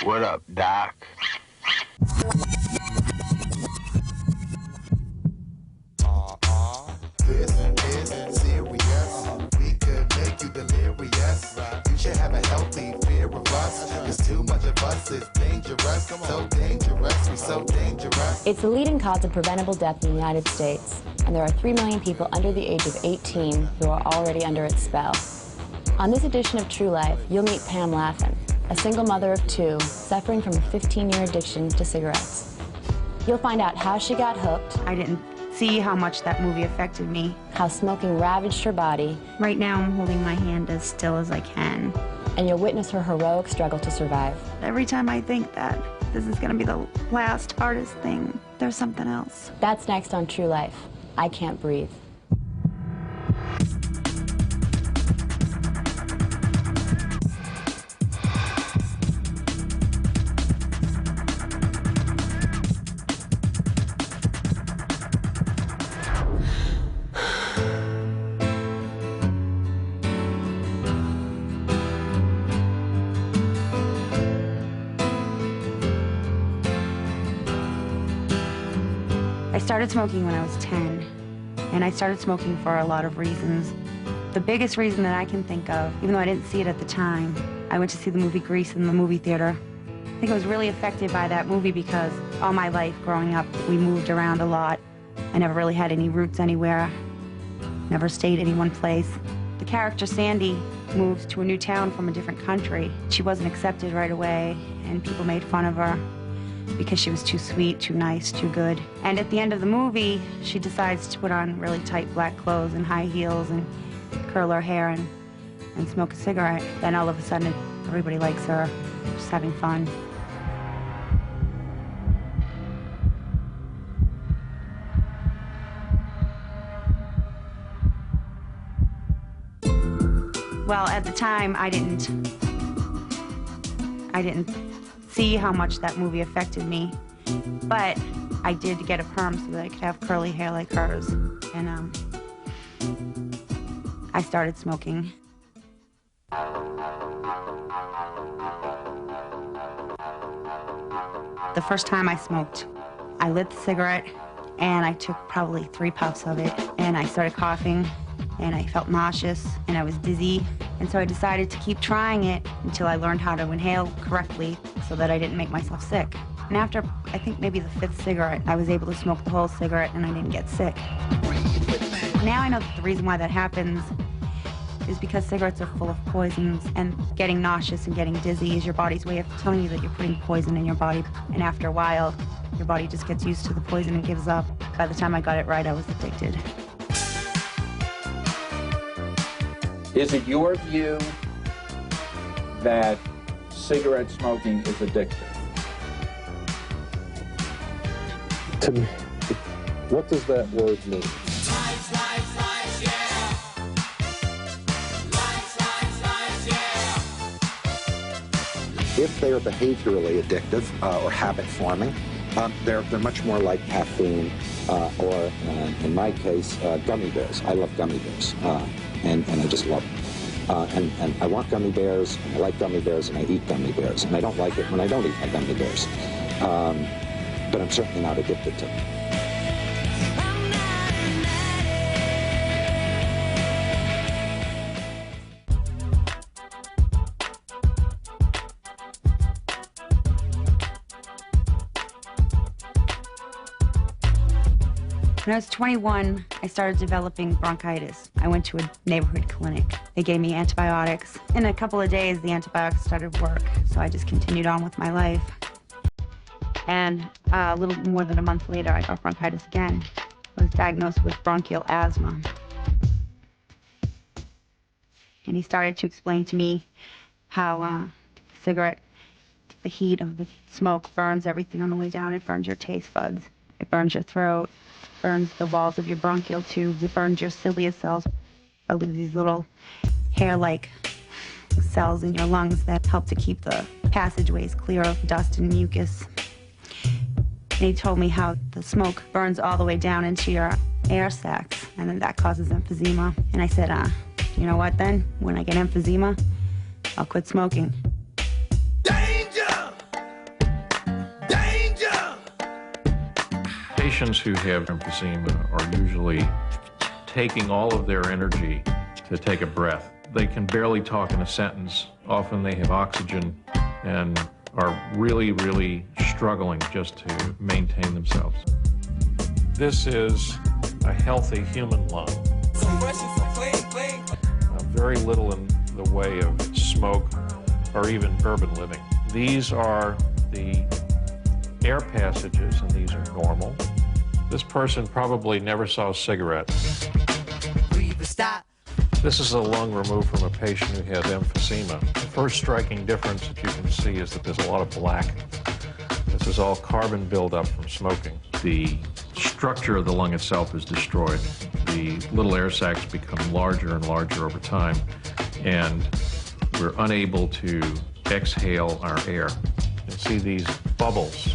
What up, Doc? This is serious. We could make you delirious. You should have a healthy fear of us. Cause too much of us is dangerous. So dangerous, we so dangerous. It's the leading cause of preventable death in the United States, and there are 3 million people under the age of 18 who are already under its spell. On this edition of True Life, you'll meet Pam Laffin, a single mother of 2 suffering from a 15-year addiction to cigarettes. You'll find out how she got hooked. I didn't see how much that movie affected me. How smoking ravaged her body. Right now, I'm holding my hand as still as I can. And you'll witness her heroic struggle to survive. Every time I think that this is going to be the last, hardest thing, there's something else. That's next on True Life. I Can't Breathe. I started smoking when I was 10, and I started smoking for a lot of reasons. The biggest reason that I can think of, even though I didn't see it at the time, I went to see the movie Grease in the movie theater. I think I was really affected by that movie because all my life growing up, we moved around a lot. I never really had any roots anywhere, never stayed in one place. The character Sandy moved to a new town from a different country. She wasn't accepted right away, and people made fun of her because she was too sweet, too nice, too good. And at the end of the movie, she decides to put on really tight black clothes and high heels and curl her hair and smoke a cigarette. Then all of a sudden, everybody likes her, just having fun. Well, at the time, I didn't see how much that movie affected me, but I did get a perm so that I could have curly hair like hers, and I started smoking. The first time I smoked, I lit the cigarette, and I took probably 3 puffs of it, and I started coughing, and I felt nauseous, and I was dizzy, and so I decided to keep trying it until I learned how to inhale correctly so that I didn't make myself sick. And after, I think maybe the 5th cigarette, I was able to smoke the whole cigarette and I didn't get sick. Now I know that the reason why that happens is because cigarettes are full of poisons, and getting nauseous and getting dizzy is your body's way of telling you that you're putting poison in your body, and after a while, your body just gets used to the poison and gives up. By the time I got it right, I was addicted. Is it your view that cigarette smoking is addictive? To me, what does that word mean? If they are behaviorally addictive or habit-forming, they're much more like caffeine or, in my case, gummy bears. I love gummy bears, and I just love them. And I want gummy bears, and I like gummy bears, and I eat gummy bears. And I don't like it when I don't eat my gummy bears. But I'm certainly not addicted to them. When I was 21, I started developing bronchitis. I went to a neighborhood clinic. They gave me antibiotics. In a couple of days, the antibiotics started to work, so I just continued on with my life. And a little more than a month later, I got bronchitis again. I was diagnosed with bronchial asthma. And he started to explain to me how cigarette, the heat of the smoke burns everything on the way down. It burns your taste buds. It burns your throat. Burns the walls of your bronchial tubes. It burns your cilia cells. These little hair-like cells in your lungs that help to keep the passageways clear of dust and mucus. And he told me how the smoke burns all the way down into your air sacs, and then that causes emphysema. And I said, you know what then? When I get emphysema, I'll quit smoking. Danger! Patients who have emphysema are usually taking all of their energy to take a breath. They can barely talk in a sentence. Often they have oxygen and are really, really struggling just to maintain themselves. This is a healthy human lung. Very little in the way of smoke or even urban living. These are the air passages, and these are normal. This person probably never saw a cigarette. This is a lung removed from a patient who has emphysema. The first striking difference that you can see is that there's a lot of black. This is all carbon buildup from smoking. The structure of the lung itself is destroyed. The little air sacs become larger and larger over time, and we're unable to exhale our air. You can see these bubbles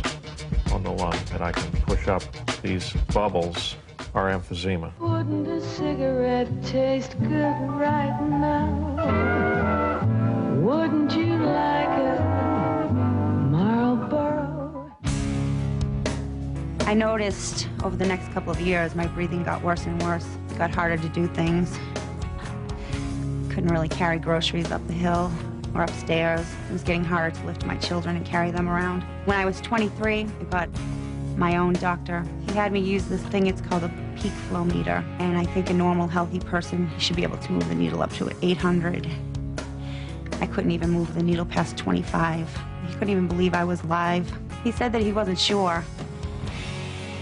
on the lung that I can push up. These bubbles are emphysema. Wouldn't a cigarette taste good right now? Wouldn't you like a Marlboro? I noticed over the next couple of years my breathing got worse and worse. It got harder to do things. Couldn't really carry groceries up the hill or upstairs. It was getting harder to lift my children and carry them around. When I was 23, I got my own doctor. He had me use this thing, it's called a peak flow meter, and I think a normal, healthy person should be able to move the needle up to 800. I couldn't even move the needle past 25. He couldn't even believe I was alive. He said that he wasn't sure,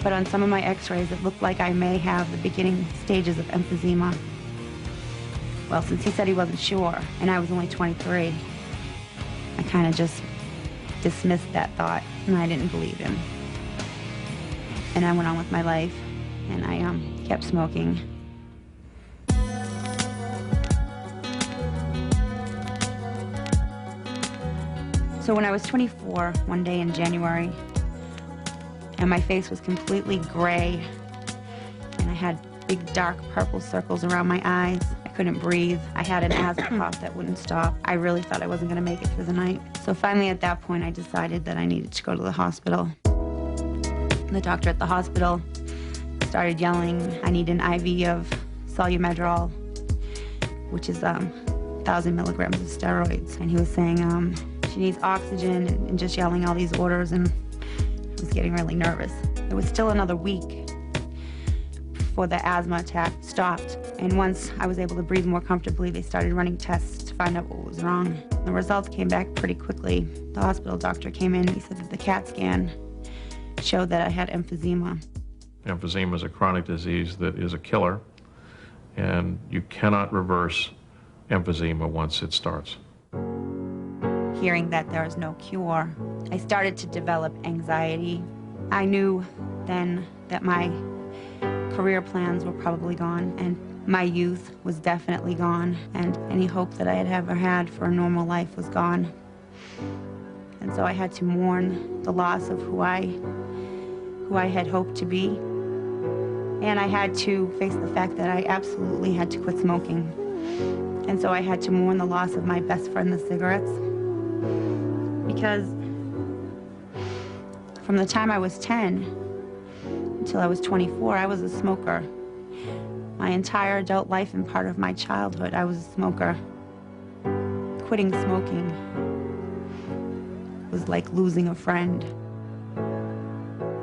but on some of my x-rays it looked like I may have the beginning stages of emphysema. Well, since he said he wasn't sure, and I was only 23, I kind of just dismissed that thought, and I didn't believe him. And I went on with my life, and I kept smoking. So when I was 24, one day in January, and my face was completely gray, and I had big dark purple circles around my eyes. I couldn't breathe. I had an asthma cough that wouldn't stop. I really thought I wasn't going to make it through the night. So finally at that point I decided that I needed to go to the hospital. The doctor at the hospital started yelling, I need an IV of Solumedrol, which is 1,000 milligrams of steroids. And he was saying she needs oxygen and just yelling all these orders, and I was getting really nervous. It was still another week before the asthma attack stopped. And once I was able to breathe more comfortably, they started running tests to find out what was wrong. The results came back pretty quickly. The hospital doctor came in, he said that the CAT scan showed that I had emphysema. Emphysema is a chronic disease that is a killer, and you cannot reverse emphysema once it starts. Hearing that there is no cure, I started to develop anxiety. I knew then that my career plans were probably gone, and my youth was definitely gone, and any hope that I had ever had for a normal life was gone. And so I had to mourn the loss of who I had hoped to be. And I had to face the fact that I absolutely had to quit smoking. And so I had to mourn the loss of my best friend, the cigarettes. Because from the time I was 10 until I was 24, I was a smoker. My entire adult life and part of my childhood, I was a smoker. Quitting smoking was like losing a friend.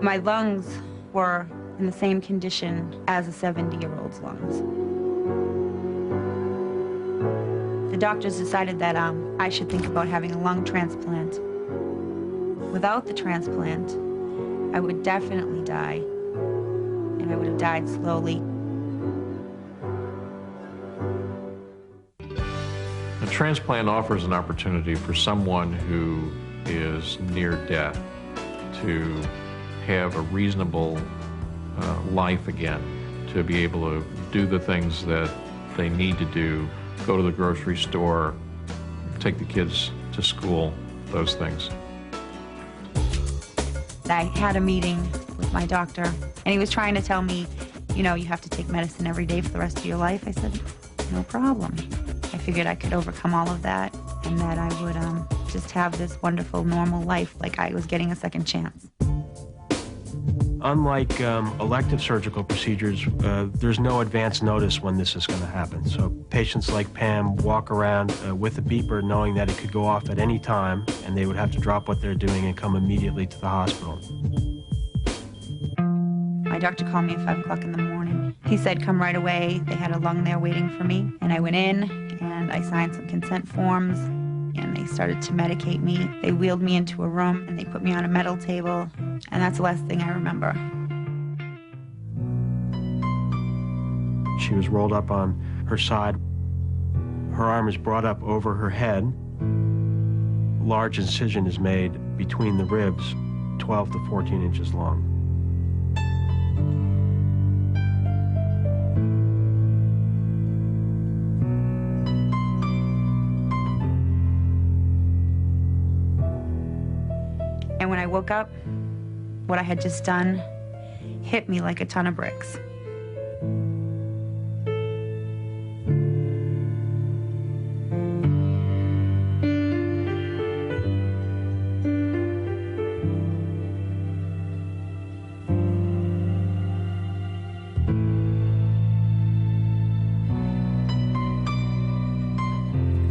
My lungs were in the same condition as a 70-year-old's lungs. The doctors decided that I should think about having a lung transplant. Without the transplant, I would definitely die, and I would have died slowly. A transplant offers an opportunity for someone who is near death to have a reasonable life again, to be able to do the things that they need to do, go to the grocery store, take the kids to school, those things. I had a meeting with my doctor, and he was trying to tell me, you know, you have to take medicine every day for the rest of your life. I said, no problem. I figured I could overcome all of that, and that I would just have this wonderful, normal life, like I was getting a second chance. Unlike elective surgical procedures, there's no advance notice when this is going to happen. So patients like Pam walk around with a beeper knowing that it could go off at any time, and they would have to drop what they're doing and come immediately to the hospital. My doctor called me at 5 o'clock in the morning. He said, come right away. They had a lung there waiting for me. And I went in, and I signed some consent forms, and they started to medicate me. They wheeled me into a room, and they put me on a metal table, and that's the last thing I remember. She was rolled up on her side. Her arm is brought up over her head. A large incision is made between the ribs, 12 to 14 inches long. And when I woke up, what I had just done hit me like a ton of bricks.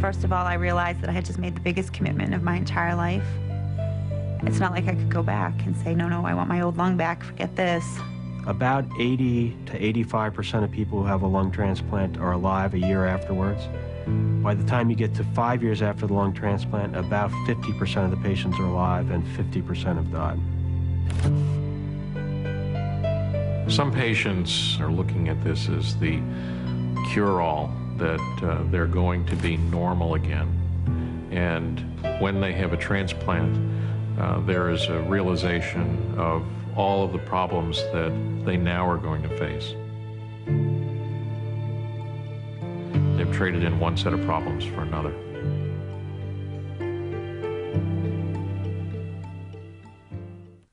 First of all, I realized that I had just made the biggest commitment of my entire life. It's not like I could go back and say, no, I want my old lung back, forget this. About 80 to 85% of people who have a lung transplant are alive a year afterwards. By the time you get to 5 years after the lung transplant, about 50% of the patients are alive and 50% have died. Some patients are looking at this as the cure-all, that they're going to be normal again. And when they have a transplant, there is a realization of all of the problems that they now are going to face. They've traded in one set of problems for another.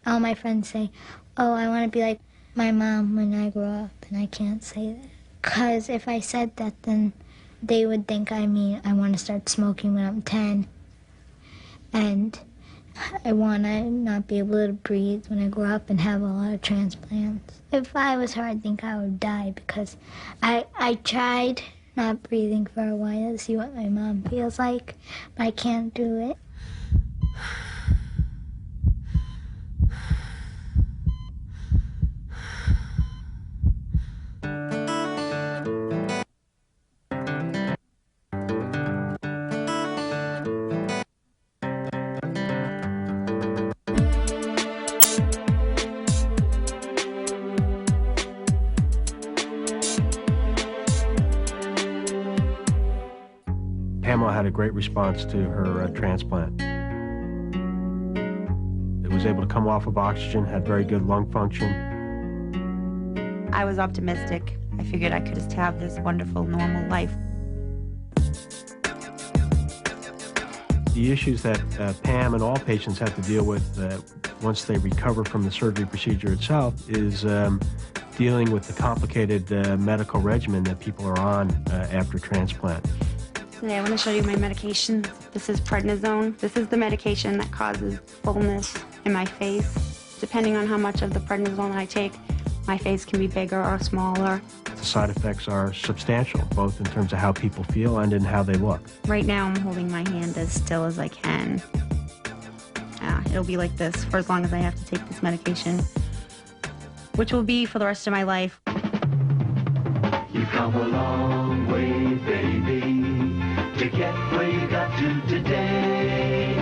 All my friends say, oh, I want to be like my mom when I grow up, and I can't say that. Because if I said that, then they would think I want to start smoking when I'm 10. And I want to not be able to breathe when I grow up and have a lot of transplants. If I was her, I think I would die, because I tried not breathing for a while to see what my mom feels like, but I can't do it. Pamela had a great response to her transplant. It was able to come off of oxygen, had very good lung function. I was optimistic. I figured I could just have this wonderful, normal life. The issues that Pam and all patients have to deal with once they recover from the surgery procedure itself is dealing with the complicated medical regimen that people are on after transplant. Today I want to show you my medication. This is prednisone. This is the medication that causes fullness in my face. Depending on how much of the prednisone I take, my face can be bigger or smaller. The side effects are substantial, both in terms of how people feel and in how they look. Right now I'm holding my hand as still as I can. It'll be like this for as long as I have to take this medication, which will be for the rest of my life. You've come a long way, baby, to get where you got to today.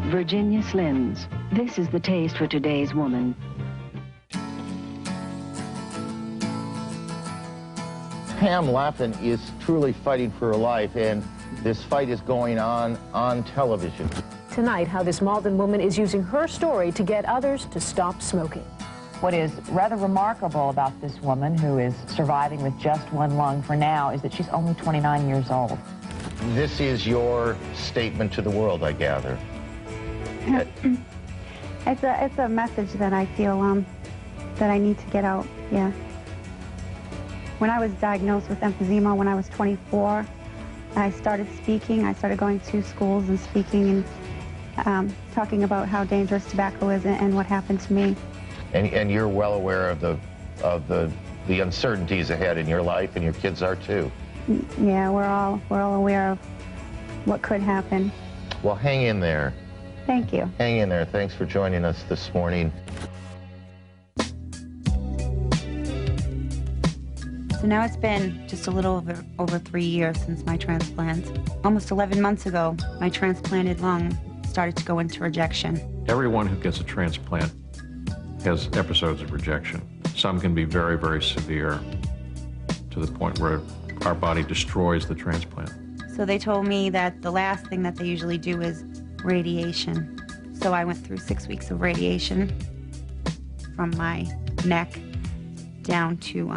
Virginia Slims. This is the taste for today's woman. Pam Laffin is truly fighting for her life, and this fight is going on television. Tonight, how this Malden woman is using her story to get others to stop smoking. What is rather remarkable about this woman, who is surviving with just one lung for now, is that she's only 29 years old. This is your statement to the world, I gather. It's a message that I feel that I need to get out, yeah. When I was diagnosed with emphysema when I was 24, I started speaking. I started going to schools and speaking and talking about how dangerous tobacco is and what happened to me. And you're well aware of the uncertainties ahead in your life, and your kids are too. Yeah, we're all aware of what could happen. Well, hang in there. Thank you. Hang in there. Thanks for joining us this morning. So now it's been just a little over 3 years since my transplant. Almost 11 months ago, my transplanted lung started to go into rejection. Everyone who gets a transplant has episodes of rejection. Some can be very, very severe to the point where our body destroys the transplant. So they told me that the last thing that they usually do is radiation. So I went through 6 weeks of radiation from my neck down to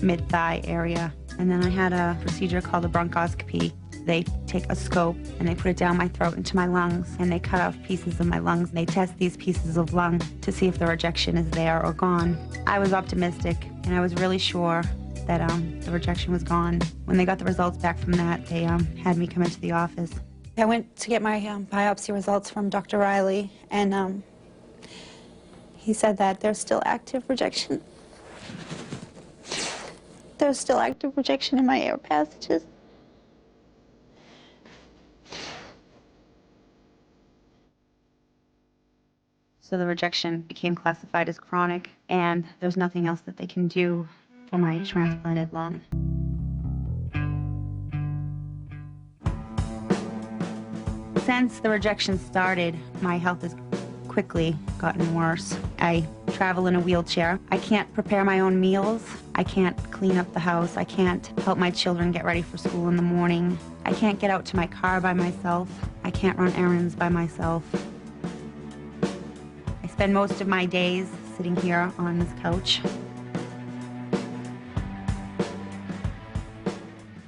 mid-thigh area. And then I had a procedure called a bronchoscopy. They take a scope and they put it down my throat into my lungs, and they cut off pieces of my lungs. They test these pieces of lung to see if the rejection is there or gone. I was optimistic, and I was really sure that the rejection was gone. When they got the results back from that, they had me come into the office. I went to get my biopsy results from Dr. Riley, and he said that there's still active rejection. There's still active rejection in my air passages. So the rejection became classified as chronic, and there's nothing else that they can do for my transplanted lung. Since the rejection started, my health has quickly gotten worse. I travel in a wheelchair. I can't prepare my own meals. I can't clean up the house. I can't help my children get ready for school in the morning. I can't get out to my car by myself. I can't run errands by myself. I spend most of my days sitting here on this couch.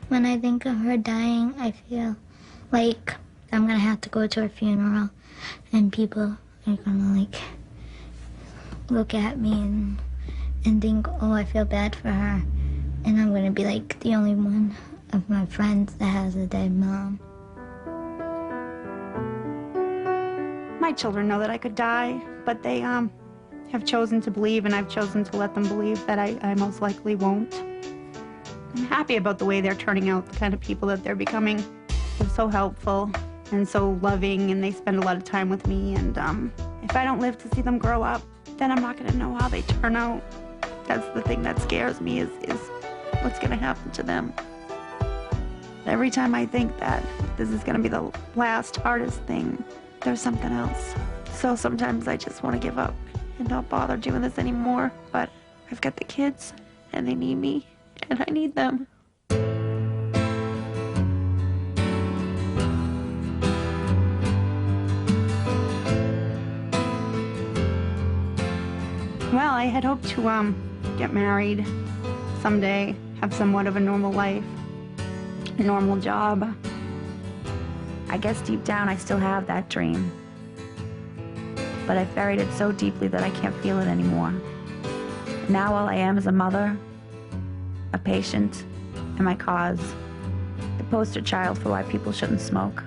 When I think of her dying, I feel like I'm gonna have to go to her funeral, and people are gonna like look at me and think, oh, I feel bad for her, and I'm gonna be like the only one of my friends that has a dead mom. My children know that I could die, but they have chosen to believe, and I've chosen to let them believe that I most likely won't. I'm happy about the way they're turning out, the kind of people that they're becoming. They're so helpful and so loving, and they spend a lot of time with me, and if I don't live to see them grow up, then I'm not gonna know how they turn out. That's the thing that scares me, is what's gonna happen to them. Every time I think that this is gonna be the last, hardest thing, there's something else. So sometimes I just wanna give up and not bother doing this anymore, but I've got the kids, and they need me, and I need them. Well, I had hoped to get married someday, have somewhat of a normal life, a normal job. I guess deep down I still have that dream, but I've buried it so deeply that I can't feel it anymore. Now all I am is a mother, a patient, and my cause, the poster child for why people shouldn't smoke.